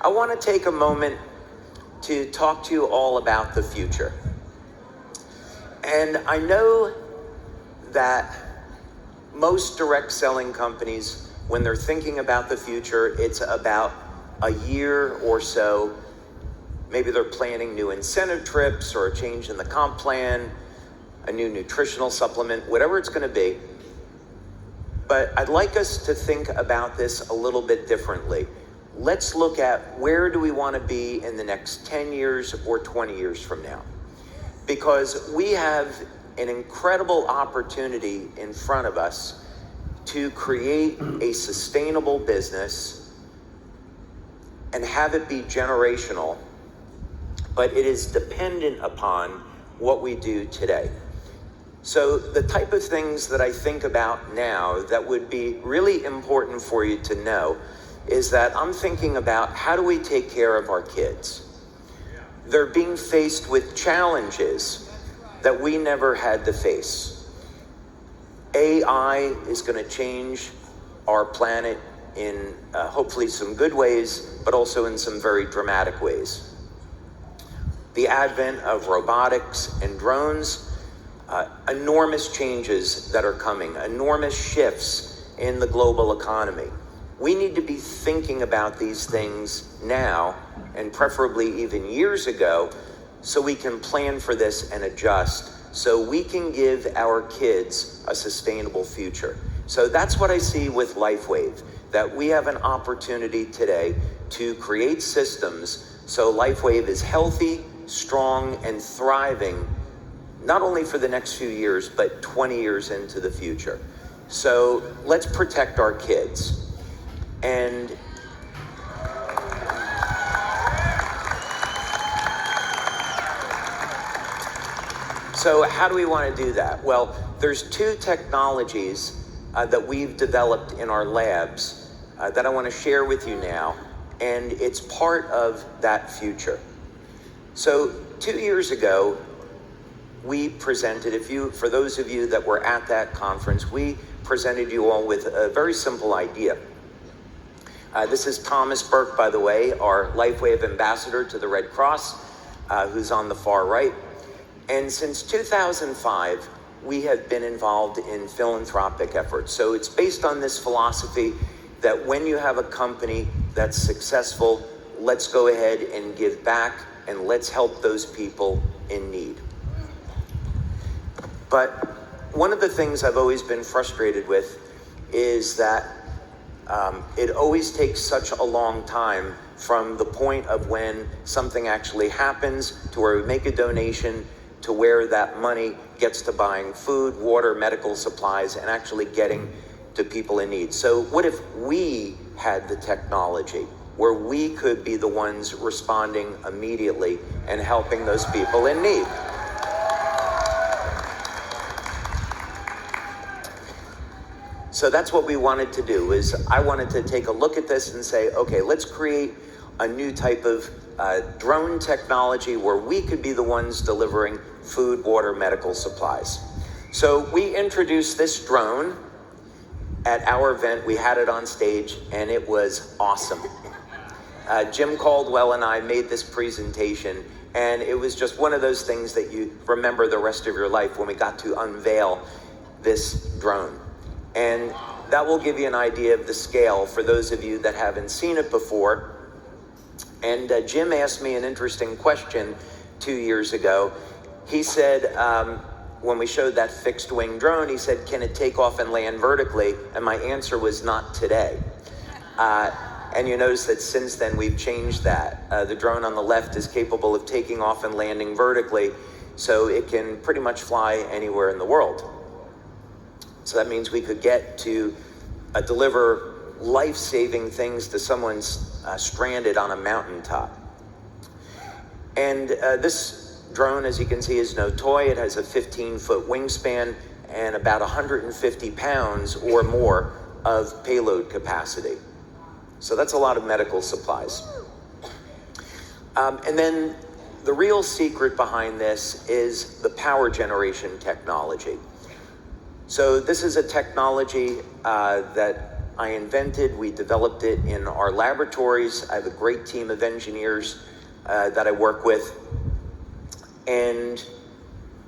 I want to take a moment to talk to you all about the future. And I know that most direct selling companies, when they're thinking about the future, it's about a year or so. Maybe they're planning new incentive trips or a change in the comp plan, a new nutritional supplement, whatever it's going to be. But I'd like us to think about this a little bit differently. Let's look at where do we want to be in the next 10 years or 20 years from now. Because we have an incredible opportunity in front of us to create a sustainable business and have it be generational, but it is dependent upon what we do today. So the type of things that I think about now that would be really important for you to know is that I'm thinking about how do we take care of our kids? They're being faced with challenges that we never had to face. AI is going to change our planet in hopefully some good ways, but also in some very dramatic ways. The advent of robotics and drones, enormous changes that are coming, enormous shifts in the global economy. We need to be thinking about these things now, and preferably even years ago, so we can plan for this and adjust, so we can give our kids a sustainable future. So that's what I see with Lifewave, that we have an opportunity today to create systems so Lifewave is healthy, strong, and thriving, not only for the next few years, but 20 years into the future. So let's protect our kids. And so how do we want to do that? Well, there's two technologies that we've developed in our labs that I want to share with you now, and it's part of that future. So 2 years ago, we presented, for those of you that were at that conference, we presented you all with a very simple idea. This is Thomas Burke, by the way, our Lifewave ambassador to the Red Cross, who's on the far right. And since 2005, we have been involved in philanthropic efforts. So it's based on this philosophy that when you have a company that's successful, let's go ahead and give back and let's help those people in need. But one of the things I've always been frustrated with is that it always takes such a long time from the point of when something actually happens to where we make a donation to where that money gets to buying food, water, medical supplies, and actually getting to people in need. So what if we had the technology where we could be the ones responding immediately and helping those people in need? So that's what we wanted to do, is I wanted to take a look at this and say, okay, let's create a new type of drone technology where we could be the ones delivering food, water, medical supplies. So we introduced this drone at our event. We had it on stage and it was awesome. Jim Caldwell and I made this presentation, and it was just one of those things that you remember the rest of your life when we got to unveil this drone. And that will give you an idea of the scale for those of you that haven't seen it before. And Jim asked me an interesting question 2 years ago. He said, when we showed that fixed wing drone, he said, can it take off and land vertically? And my answer was not today. And you notice that since then we've changed that. The drone on the left is capable of taking off and landing vertically, so it can pretty much fly anywhere in the world. So that means we could get to deliver life-saving things to someone stranded on a mountaintop. And this drone, as you can see, is no toy. It has a 15-foot wingspan and about 150 pounds or more of payload capacity. So that's a lot of medical supplies. And then the real secret behind this is the power generation technology. So this is a technology that I invented. We developed it in our laboratories. I have a great team of engineers that I work with. And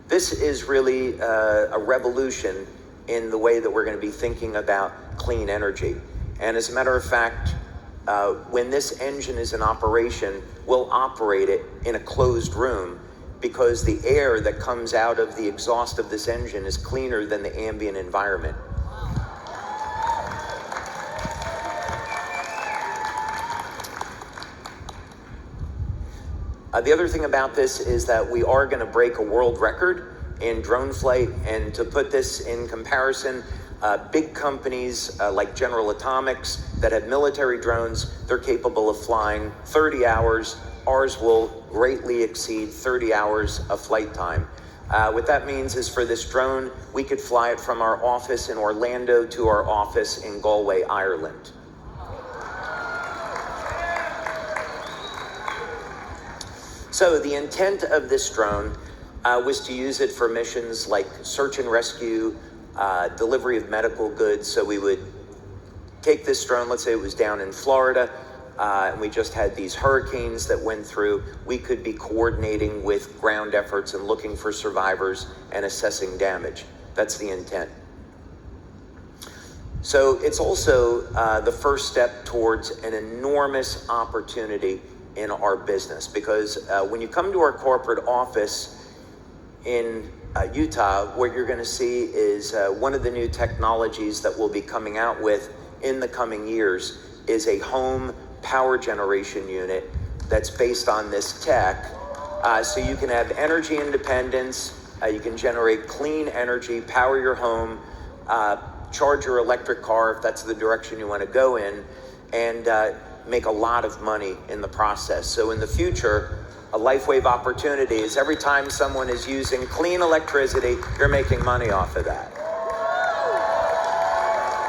this is really a revolution in the way that we're going to be thinking about clean energy. And as a matter of fact, when this engine is in operation, we'll operate it in a closed room because the air that comes out of the exhaust of this engine is cleaner than the ambient environment. The other thing about this is that we are going to break a world record in drone flight, and to put this in comparison, big companies like General Atomics that have military drones, they're capable of flying 30 hours. Ours will greatly exceed 30 hours of flight time. What that means is for this drone, we could fly it from our office in Orlando to our office in Galway, Ireland. So the intent of this drone was to use it for missions like search and rescue, delivery of medical goods. So we would take this drone, let's say it was down in Florida, and we just had these hurricanes that went through. We could be coordinating with ground efforts and looking for survivors and assessing damage. That's the intent. So it's also the first step towards an enormous opportunity in our business, because when you come to our corporate office in Utah, what you're going to see is one of the new technologies that we'll be coming out with in the coming years is a home power generation unit that's based on this tech. So you can have energy independence, you can generate clean energy, power your home, charge your electric car if that's the direction you want to go in, and make a lot of money in the process. So in the future, a Lifewave opportunity is every time someone is using clean electricity, you're making money off of that.